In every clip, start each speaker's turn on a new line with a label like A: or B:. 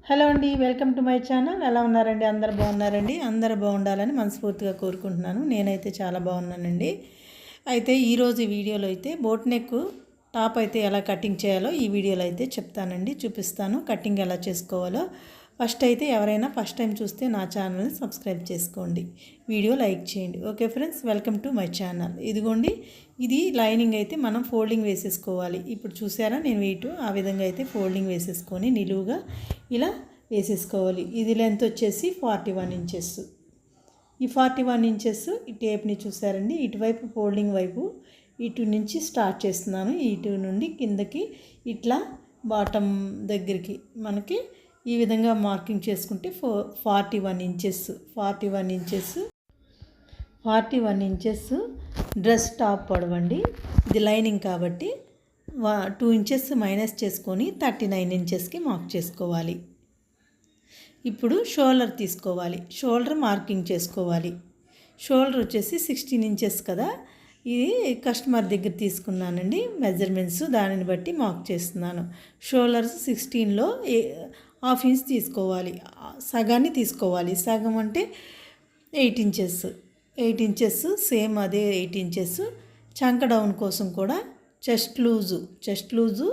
A: Hello అండి, welcome to my channel. ఎలా ఉన్నారండి? అందరు బాగున్నారండి? అందరు బాగుండాలని మనస్ఫూర్తిగా కోరుకుంటున్నాను. నేనైతే చాలా బాగున్నానండి. అయితే ఈరోజు ఈ వీడియోలో అయితే బోట్ నెక్ టాప్ అయితే ఎలా కటింగ్ చేయాలో ఈ వీడియోలో అయితే చెప్తానండి, చూపిస్తాను. కటింగ్ ఎలా చేసుకోవాలో ఫస్ట్ అయితే ఎవరైనా ఫస్ట్ టైం చూస్తే నా ఛానల్ని సబ్స్క్రైబ్ చేసుకోండి, వీడియో లైక్ చేయండి. Okay friends, welcome to my channel. ఇదిగోండి, ఇది లైనింగ్ అయితే మనం ఫోల్డింగ్ వేసేసుకోవాలి. ఇప్పుడు చూసారా నేను వెయిట్ ఆ విధంగా అయితే ఫోల్డింగ్ వేసేసుకొని నిలువుగా ఇలా వేసేసుకోవాలి. ఇది లెంత్ వచ్చేసి 41 ఇంచెస్. ఈ 41 ఇంచెస్ ఈ టేప్ని చూసారండి, ఇటువైపు ఫోల్డింగ్ వైపు ఇటు నుంచి స్టార్ట్ చేస్తున్నాను. ఇటు నుండి కిందకి ఇట్లా బాటమ్ దగ్గరికి మనకి ఈ విధంగా మార్కింగ్ చేసుకుంటే 41 ఇంచెస్ 41 ఇంచెస్ డ్రెస్ టాప్ పొడవండి. ఇది లైనింగ్ కాబట్టి 2 ఇంచెస్ మైనస్ చేసుకొని 39 ఇంచెస్కి మార్క్ చేసుకోవాలి. ఇప్పుడు షోల్డర్ తీసుకోవాలి, షోల్డర్ మార్కింగ్ చేసుకోవాలి. షోల్డర్ వచ్చేసి 16 ఇంచెస్ కదా, ఇది కస్టమర్ దగ్గర తీసుకున్నానండి మెజర్మెంట్స్, దానిని బట్టి మార్క్ చేస్తున్నాను. షోల్డర్స్ 16లో 1/2 ఇంచ్ తీసుకోవాలి, సగాన్ని తీసుకోవాలి. సగం అంటే 8 ఇంచెస్ సేమ్ అదే 8 ఇంచెస్. చంక డౌన్ కోసం కూడా చెస్ట్ లూజు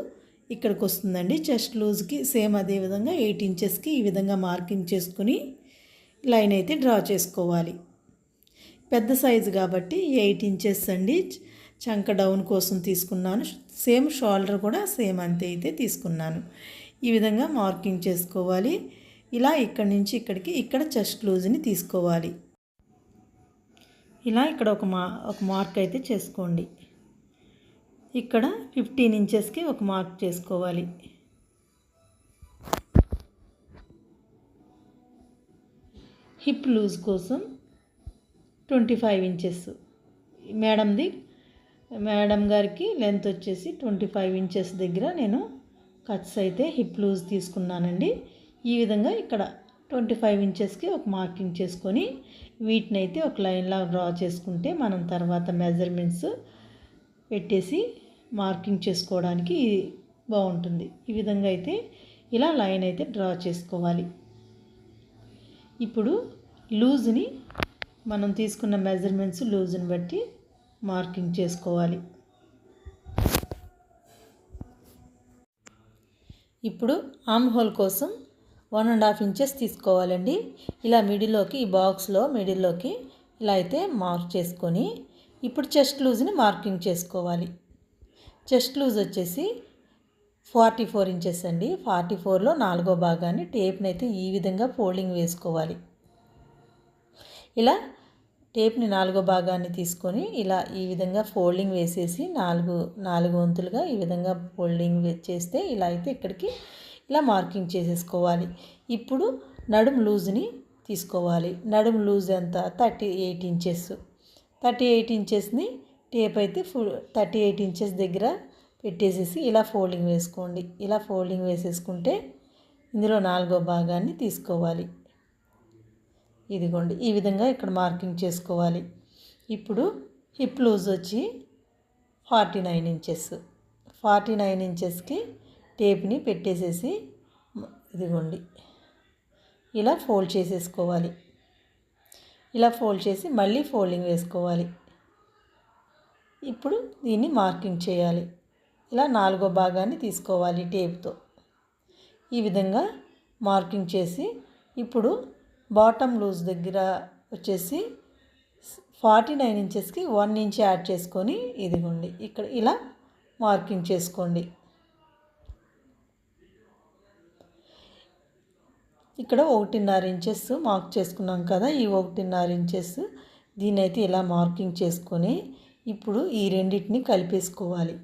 A: ఇక్కడికి వస్తుందండి. చెస్ట్ లూజ్కి సేమ్ అదే విధంగా 8 ఇంచెస్కి ఈ విధంగా మార్కింగ్ చేసుకుని లైన్ అయితే డ్రా చేసుకోవాలి. పెద్ద సైజు కాబట్టి 8 ఇంచెస్ అండి చంక డౌన్ కోసం తీసుకున్నాను. సేమ్ షోల్డర్ కూడా సేమ్ అంతే అయితే తీసుకున్నాను. ఈ విధంగా మార్కింగ్ చేసుకోవాలి. ఇలా ఇక్కడి నుంచి ఇక్కడికి ఇక్కడ చెస్ట్ లూజ్ని తీసుకోవాలి. ఇలా ఇక్కడ ఒక మార్క్ అయితే చేసుకోండి. ఇక్కడ 15 ఇంచెస్కి ఒక మార్క్ చేసుకోవాలి. హిప్ లూజ్ కోసం 25 ఇంచెస్ మేడం గారికి లెంత్ వచ్చేసి 25 ఇంచెస్ దగ్గర నేను కట్స్ అయితే హిప్ లూజ్ తీసుకున్నానండి. ఈ విధంగా ఇక్కడ 25 ఇంచెస్కి ఒక మార్కింగ్ చేసుకొని వీటిని అయితే ఒక లైన్లా డ్రా చేసుకుంటే మనం తర్వాత మెజర్మెంట్స్ పెట్టేసి మార్కింగ్ చేసుకోవడానికి బాగుంటుంది. ఈ విధంగా అయితే ఇలా లైన్ అయితే డ్రా చేసుకోవాలి. ఇప్పుడు లూజ్ని మనం తీసుకున్న మెజర్మెంట్స్ లూజ్ని బట్టి మార్కింగ్ చేసుకోవాలి. ఇప్పుడు ఆర్మ్ హోల్ కోసం 1.5 ఇంచెస్ తీసుకోవాలండి. ఇలా మిడిల్లోకి ఈ బాక్స్లో మిడిల్లోకి ఇలా అయితే మార్క్ చేసుకొని ఇప్పుడు చెస్ట్ లూజ్ని మార్కింగ్ చేసుకోవాలి. చెస్ట్ లూజ్ వచ్చేసి 44 ఇంచెస్ అండి. 44లో 4వ భాగాన్ని టేప్ని అయితే ఈ విధంగా ఫోల్డింగ్ వేసుకోవాలి. ఇలా టేప్ని 4వ భాగాన్ని తీసుకొని ఇలా ఈ విధంగా ఫోల్డింగ్ వేసేసి 4 వంతులుగా ఈ విధంగా ఫోల్డింగ్ చేస్తే ఇలా అయితే ఇక్కడికి ఇలా మార్కింగ్ చేసేసుకోవాలి. ఇప్పుడు నడుము లూజ్ని తీసుకోవాలి. నడుము లూజ్ ఎంత 38 ఇంచెస్. 38 ఇంచెస్ని టేప్ అయితే 38 ఇంచెస్ దగ్గర పెట్టేసేసి ఇలా ఫోల్డింగ్ వేసుకోండి. ఇలా ఫోల్డింగ్ వేసేసుకుంటే ఇందులో 4వ భాగాన్ని తీసుకోవాలి. ఇదిగోండి, ఈ విధంగా ఇక్కడ మార్కింగ్ చేసుకోవాలి. ఇప్పుడు హిప్ లూజ్ వచ్చి 49 ఇంచెస్. 49 ఇంచెస్కి టేప్ని పెట్టేసేసి ఇదిగోండి ఇలా ఫోల్డ్ చేసేసుకోవాలి. ఇలా ఫోల్డ్ చేసి మళ్ళీ ఫోల్డింగ్ వేసుకోవాలి. ఇప్పుడు దీన్ని మార్కింగ్ చేయాలి. ఇలా 4వ భాగాన్ని తీసుకోవాలి టేప్తో. ఈ విధంగా మార్కింగ్ చేసి ఇప్పుడు బాటమ్ లూజ్ దగ్గర వచ్చేసి 49 ఇంచెస్కి 1 ఇంచ్ యాడ్ చేసుకొని ఇదిగోండి ఇక్కడ ఇలా మార్కింగ్ చేసుకోండి. ఇక్కడ 1.5 ఇంచెస్ మార్క్ చేసుకున్నాం కదా, ఈ 1.5 ఇంచెస్ దీన్నైతే ఇలా మార్కింగ్ చేసుకొని ఇప్పుడు ఈ రెండింటిని కలిపేసుకోవాలి.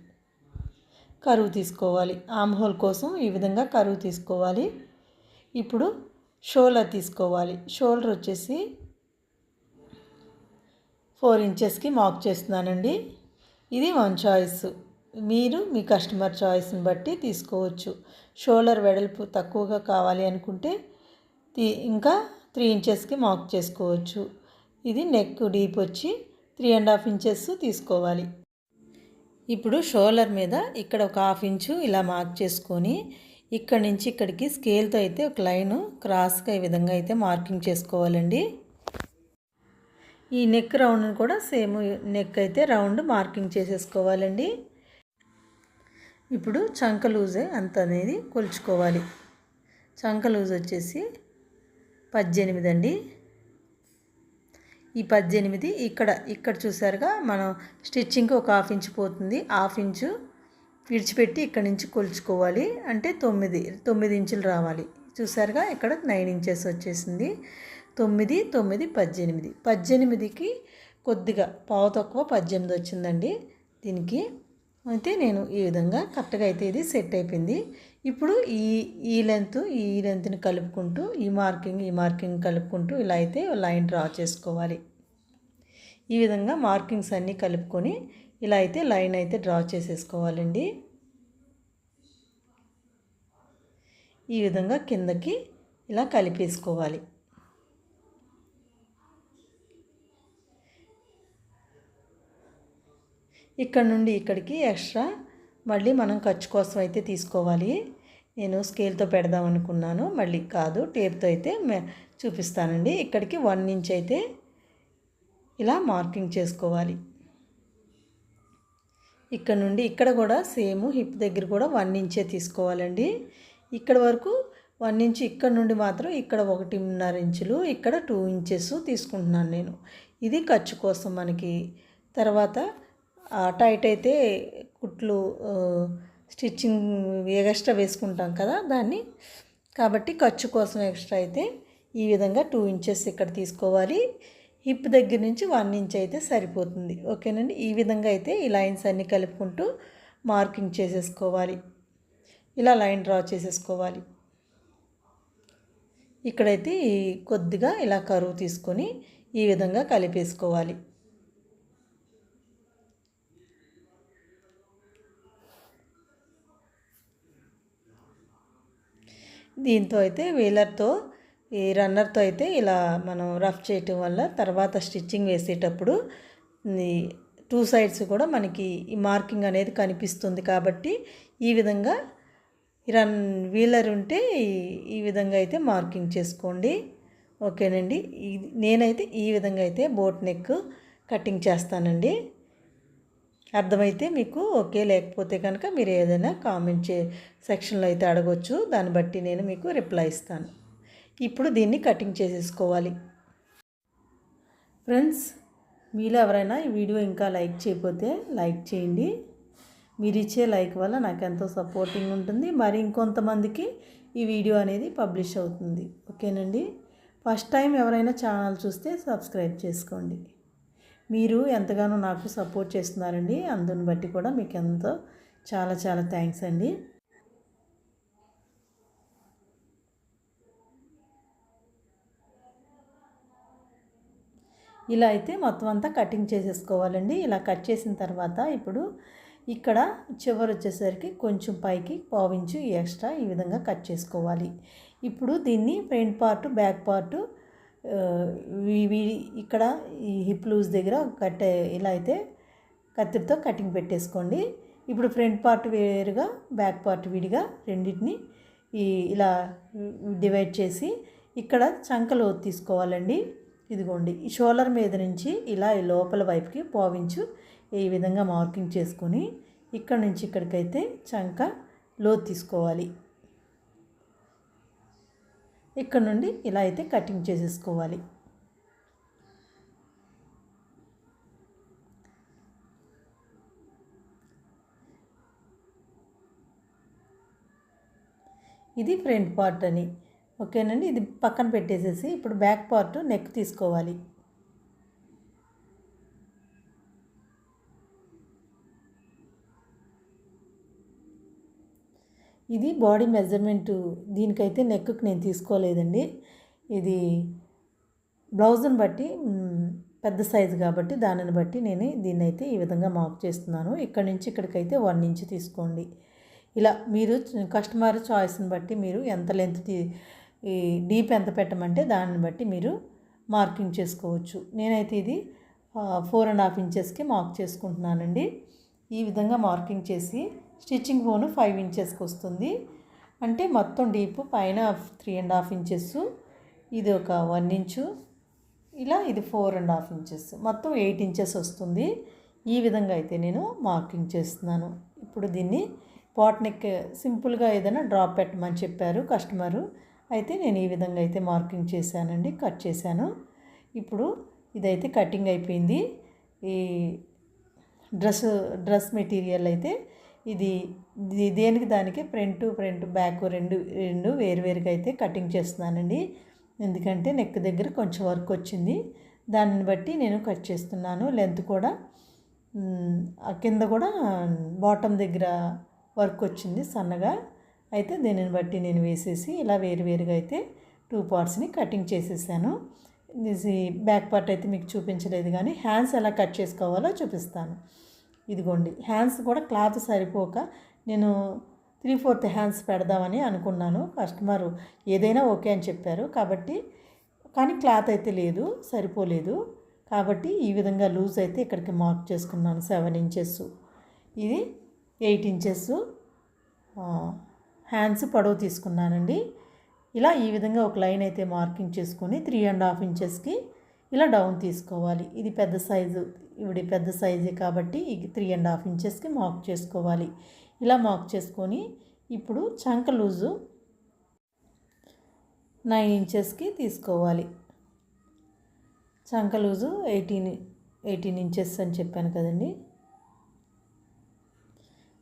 A: కరువు తీసుకోవాలి. ఆర్మ్ హోల్ కోసం ఈ విధంగా కరువు తీసుకోవాలి. ఇప్పుడు షోల్డర్ తీసుకోవాలి. షోల్డర్ వచ్చేసి 4 ఇంచెస్కి మార్క్ చేస్తున్నానండి. ఇది మన చాయిస్, మీరు మీ కస్టమర్ చాయిస్ని బట్టి తీసుకోవచ్చు. షోల్డర్ వెడల్పు తక్కువగా కావాలి అనుకుంటే ఇంకా 3 ఇంచెస్కి మార్క్ చేసుకోవచ్చు. ఇది నెక్ డీప్ వచ్చి 3.5 ఇంచెస్ తీసుకోవాలి. ఇప్పుడు షోల్డర్ మీద ఇక్కడ ఒక 1/2 ఇంచు ఇలా మార్క్ చేసుకొని ఇక్కడి నుంచి ఇక్కడికి స్కేల్తో అయితే ఒక లైను క్రాస్గా ఈ విధంగా అయితే మార్కింగ్ చేసుకోవాలండి. ఈ నెక్ రౌండ్ని కూడా సేమ్ నెక్ అయితే రౌండ్ మార్కింగ్ చేసేసుకోవాలండి. ఇప్పుడు చంక లూజ్ ఎంత అనేది కొలుచుకోవాలి. చంక లూజ్ వచ్చేసి 18 అండి. ఈ 18 ఇక్కడ చూసారుగా మనం స్టిచ్చింగ్కి ఒక 1/2 ఇంచు పోతుంది. 1/2 ఇంచు విడిచిపెట్టి ఇక్కడ నుంచి కొలుచుకోవాలి. అంటే 9 ఇంచులు రావాలి. చూసారుగా ఇక్కడ 9 ఇంచెస్ వచ్చేసింది. 9, 9, 18. 18కి కొద్దిగా పావు తక్కువ 18 వచ్చిందండి. దీనికి అయితే నేను ఈ విధంగా కరెక్ట్గా అయితే ఇది సెట్ అయిపోయింది. ఇప్పుడు ఈ లెంత్ని కలుపుకుంటూ ఈ మార్కింగ్ కలుపుకుంటూ ఇలా అయితే లైన్ డ్రా చేసుకోవాలి. ఈ విధంగా మార్కింగ్స్ అన్నీ కలుపుకొని ఇలా అయితే లైన్ అయితే డ్రా చేసేసుకోవాలండి. ఈ విధంగా కిందకి ఇలా కలిపేసుకోవాలి. ఇక్కడ నుండి ఇక్కడికి ఎక్స్ట్రా మళ్ళీ మనం ఖర్చు కోసం అయితే తీసుకోవాలి. నేను స్కేల్తో పెడదాం అనుకున్నాను, మళ్ళీ కాదు టేప్తో అయితే చూపిస్తానండి. ఇక్కడికి 1 ఇంచ్ అయితే ఇలా మార్కింగ్ చేసుకోవాలి. ఇక్కడ నుండి ఇక్కడ కూడా సేమ్ హిప్ దగ్గర కూడా 1 ఇంచే తీసుకోవాలండి. ఇక్కడ వరకు 1 ఇంచ్, ఇక్కడ నుండి మాత్రం ఇక్కడ 1.5 ఇంచులు, ఇక్కడ 2 ఇంచెస్ తీసుకుంటున్నాను నేను. ఇది ఖర్చు కోసం మనకి. తర్వాత టైట్ అయితే కుట్లు స్టిచ్చింగ్ ఎక్స్ట్రా వేసుకుంటాం కదా దాన్ని, కాబట్టి ఖర్చు కోసం ఎక్స్ట్రా అయితే ఈ విధంగా 2 ఇంచెస్ ఇక్కడ తీసుకోవాలి. హిప్ దగ్గర నుంచి 1 ఇంచ్ అయితే సరిపోతుంది. ఓకేనండి. ఈ విధంగా అయితే ఈ లైన్స్ అన్నీ కలుపుకుంటూ మార్కింగ్ చేసేసుకోవాలి. ఇలా లైన్ డ్రా చేసేసుకోవాలి. ఇక్కడైతే కొద్దిగా ఇలా కరువు తీసుకొని ఈ విధంగా కలిపేసుకోవాలి. దీంతో అయితే వీలర్తో ఈ రన్నర్తో అయితే ఇలా మనం రఫ్ చేయటం వల్ల తర్వాత స్టిచ్చింగ్ వేసేటప్పుడు 2 సైడ్స్ కూడా మనకి ఈ మార్కింగ్ అనేది కనిపిస్తుంది. కాబట్టి ఈ విధంగా వీలర్ ఉంటే ఈ విధంగా అయితే మార్కింగ్ చేసుకోండి. ఓకేనండి. నేనైతే ఈ విధంగా అయితే బోట్ నెక్ కటింగ్ చేస్తానండి. అర్థమైతే మీకు ఓకే, లేకపోతే కనుక మీరు ఏదైనా కామెంట్ సెక్షన్లో అయితే అడగొచ్చు. దాన్ని బట్టి నేను మీకు రిప్లై ఇస్తాను. ఇప్పుడు దీన్ని కటింగ్ చేసేసుకోవాలి. ఫ్రెండ్స్, మీలో ఎవరైనా ఈ వీడియో ఇంకా లైక్ చేయకపోతే లైక్ చేయండి. మీరు ఇచ్చే లైక్ వల్ల నాకు ఎంతో సపోర్టింగ్ ఉంటుంది. మరి ఇంకొంతమందికి ఈ వీడియో అనేది పబ్లిష్ అవుతుంది. ఓకేనండి. ఫస్ట్ టైం ఎవరైనా ఛానల్ చూస్తే సబ్స్క్రైబ్ చేసుకోండి. మీరు ఎంతగానో నాకు సపోర్ట్ చేస్తున్నారండి. అందుని బట్టి కూడా మీకు ఎంతో చాలా చాలా థ్యాంక్స్ అండి. ఇలా అయితే మొత్తం అంతా కటింగ్ చేసేసుకోవాలండి. ఇలా కట్ చేసిన తర్వాత ఇప్పుడు ఇక్కడ చివరి వచ్చేసరికి కొంచెం పైకి 1/2 ఇంచు ఎక్స్ట్రా ఈ విధంగా కట్ చేసుకోవాలి. ఇప్పుడు దీన్ని ఫ్రంట్ పార్ట్, బ్యాక్ పార్ట్ ఇక్కడ ఈ హిప్ లూజ్ దగ్గర ఇలా అయితే కత్తిరితో కటింగ్ పెట్టేసుకోండి. ఇప్పుడు ఫ్రంట్ పార్ట్ వేరుగా, బ్యాక్ పార్ట్ విడిగా రెండింటిని ఇలా డివైడ్ చేసి ఇక్కడ చంక లోతు తీసుకోవాలండి. ఇదిగోండి, ఈ షోల్డర్ మీద నుంచి ఇలా ఈ లోపల వైపుకి 1/2 ఇంచు ఈ విధంగా మార్కింగ్ చేసుకొని ఇక్కడ నుంచి ఇక్కడికైతే చంక లోతు తీసుకోవాలి. ఇక్కడ నుండి ఇలా అయితే కటింగ్ చేసేసుకోవాలి. ఇది ఫ్రంట్ పార్ట్ అని. ఓకేనండి. ఇది పక్కన పెట్టేసేసి ఇప్పుడు బ్యాక్ పార్ట్ నెక్ తీసుకోవాలి. ఇది బాడీ మెజర్మెంటు. దీనికైతే నెక్కి నేను తీసుకోలేదండి. ఇది బ్లౌజ్ని బట్టి పెద్ద సైజు కాబట్టి దానిని బట్టి నేను దీన్ని అయితే ఈ విధంగా మార్క్ చేస్తున్నాను. ఇక్కడ నుంచి ఇక్కడికైతే 1 ఇంచ్ తీసుకోండి. ఇలా మీరు కస్టమర్ చాయిస్ని బట్టి మీరు ఎంత లెంత్ ఈ డీప్ ఎంత పెట్టమంటే దాన్ని బట్టి మీరు మార్కింగ్ చేసుకోవచ్చు. నేనైతే ఇది 4.5 ఇంచెస్కి మార్క్ చేసుకుంటున్నానండి. ఈ విధంగా మార్కింగ్ చేసి స్టిచ్చింగ్ ఫోను 5 ఇంచెస్కి వస్తుంది. అంటే మొత్తం డీప్ పైన 3.5 ఇంచెస్, ఇది ఒక 1 ఇంచు, ఇలా ఇది 4.5 ఇంచెస్, మొత్తం 8 ఇంచెస్ వస్తుంది. ఈ విధంగా అయితే నేను మార్కింగ్ చేస్తున్నాను. ఇప్పుడు దీన్ని పాట్ నెక్ సింపుల్గా ఏదైనా డ్రాప్ పెట్టమని చెప్పారు కస్టమరు. అయితే నేను ఈ విధంగా అయితే మార్కింగ్ చేశానండి, కట్ చేశాను. ఇప్పుడు ఇదైతే కటింగ్ అయిపోయింది. ఈ డ్రెస్ మెటీరియల్ అయితే ఇది దేనికి దానికి ఫ్రంట్ బ్యాక్ రెండు వేరువేరుగా అయితే కటింగ్ చేస్తున్నానండి. ఎందుకంటే నెక్ దగ్గర కొంచెం వర్క్ వచ్చింది, దానిని బట్టి నేను కట్ చేస్తున్నాను. లెంత్ కూడా కింద కూడా బాటమ్ దగ్గర వర్క్ వచ్చింది సన్నగా. అయితే దీనిని బట్టి నేను వేసేసి ఇలా వేరువేరుగా అయితే 2 పార్ట్స్ని కటింగ్ చేసేసాను. ఇది బ్యాక్ పార్ట్ అయితే మీకు చూపించలేదు, కానీ హ్యాండ్స్ ఎలా కట్ చేసుకోవాలో చూపిస్తాను. ఇదిగోండి, హ్యాండ్స్ కూడా క్లాత్ సరిపోక నేను 3/4 హ్యాండ్స్ పెడదామని అనుకున్నాను. కస్టమరు ఏదైనా ఓకే అని చెప్పారు కాబట్టి, కానీ క్లాత్ అయితే లేదు, సరిపోలేదు. కాబట్టి ఈ విధంగా లూజ్ అయితే ఇక్కడికి మార్క్ చేసుకున్నాను. 7 ఇంచెస్, ఇది 8 ఇంచెస్ హ్యాండ్స్ పొడవు తీసుకున్నానండి. ఇలా ఈ విధంగా ఒక లైన్ అయితే మార్కింగ్ చేసుకొని 3.5 ఇంచెస్కి ఇలా డౌన్ తీసుకోవాలి. ఇది పెద్ద సైజు, ఇవి పెద్ద సైజే కాబట్టి 3.5 ఇంచెస్కి మార్క్ చేసుకోవాలి. ఇలా మార్క్ చేసుకొని ఇప్పుడు చంక లూజు 9 ఇంచెస్కి తీసుకోవాలి. చంక లూజు 18 ఇంచెస్ అని చెప్పాను కదండి,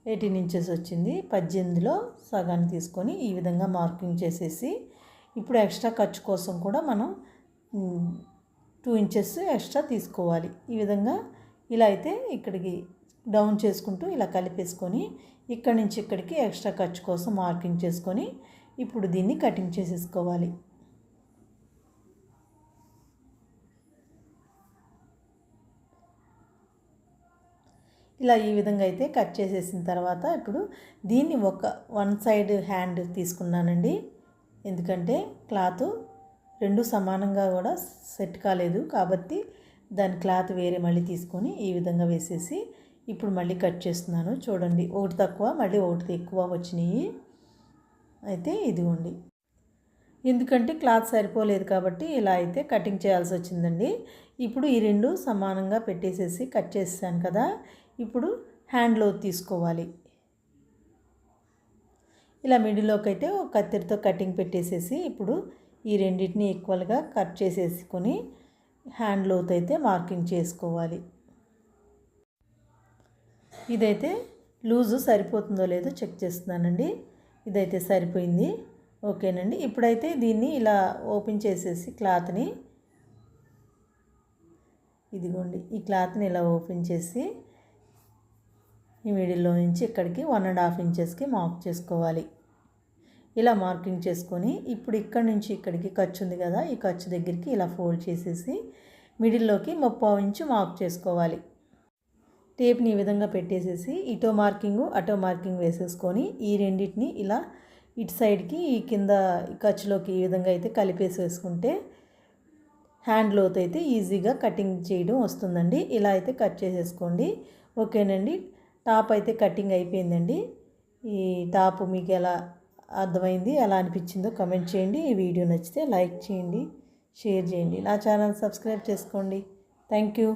A: 18 ఇంచెస్ వచ్చింది. 18లో సగాన్ని తీసుకొని ఈ విధంగా మార్కింగ్ చేసేసి, ఇప్పుడు ఎక్స్ట్రా ఖర్చు కోసం కూడా మనం 2 ఇంచెస్ ఎక్స్ట్రా తీసుకోవాలి. ఈ విధంగా ఇలా అయితే ఇక్కడికి డౌన్ చేసుకుంటూ ఇలా కలిపేసుకొని ఇక్కడి నుంచి ఇక్కడికి ఎక్స్ట్రా ఖర్చు కోసం మార్కింగ్ చేసుకొని ఇప్పుడు దీన్ని కటింగ్ చేసేసుకోవాలి. ఇలా ఈ విధంగా అయితే కట్ చేసేసిన తర్వాత ఇప్పుడు దీన్ని వన్ సైడ్ హ్యాండ్ తీసుకున్నానండి. ఎందుకంటే క్లాత్ రెండు సమానంగా కూడా సెట్ కాలేదు కాబట్టి దాని క్లాత్ వేరే మళ్ళీ తీసుకొని ఈ విధంగా వేసేసి ఇప్పుడు మళ్ళీ కట్ చేస్తున్నాను. చూడండి, ఒకటి తక్కువ మళ్ళీ ఒకటి ఎక్కువ వచ్చినాయి. అయితే ఇదిగోండి, ఎందుకంటే క్లాత్ సరిపోలేదు కాబట్టి ఇలా అయితే కటింగ్ చేయాల్సి వచ్చిందండి. ఇప్పుడు ఈ రెండు సమానంగా పెట్టేసేసి కట్ చేసాను కదా, ఇప్పుడు హ్యాండ్లో తీసుకోవాలి. ఇలా మిడిల్లోకి అయితే ఒక కత్తిరితో కటింగ్ పెట్టేసేసి ఇప్పుడు ఈ రెండింటిని ఈక్వల్గా కట్ చేసేసుకొని హ్యాండ్లోతో అయితే మార్కింగ్ చేసుకోవాలి. ఇదైతే లూజు సరిపోతుందో లేదో చెక్ చేస్తున్నానండి. ఇదైతే సరిపోయింది, ఓకేనండి. ఇప్పుడైతే దీన్ని ఇలా ఓపెన్ చేసేసి క్లాత్ని, ఇదిగోండి ఈ క్లాత్ని ఇలా ఓపెన్ చేసి ఈ మిడిల్లో నుంచి ఇక్కడికి 1.5 ఇంచెస్కి మార్క్ చేసుకోవాలి. ఇలా మార్కింగ్ చేసుకొని ఇప్పుడు ఇక్కడ నుంచి ఇక్కడికి ఖర్చు ఉంది కదా, ఈ ఖర్చు దగ్గరికి ఇలా ఫోల్డ్ చేసేసి మిడిల్లోకి 30 ఇంచు మార్క్ చేసుకోవాలి. టేప్ని ఈ విధంగా పెట్టేసేసి ఇటో మార్కింగు అటో మార్కింగ్ వేసేసుకొని ఈ రెండింటిని ఇలా ఇటు సైడ్కి ఈ కింద ఖర్చులోకి ఈ విధంగా అయితే కలిపేసేసుకుంటే హ్యాండ్ లోతు అయితే ఈజీగా కటింగ్ చేయడం వస్తుందండి. ఇలా అయితే కట్ చేసేసుకోండి, ఓకేనండి. టాప్ అయితే కటింగ్ అయిపోయిందండి. ఈ టాప్ మీకు ఎలా అర్థమైంది, ఎలా అనిపించిందో కమెంట్ చేయండి. ఈ వీడియో నచ్చితే లైక్ చేయండి, షేర్ చేయండి, నా ఛానల్ సబ్స్క్రైబ్ చేసుకోండి. Thank you.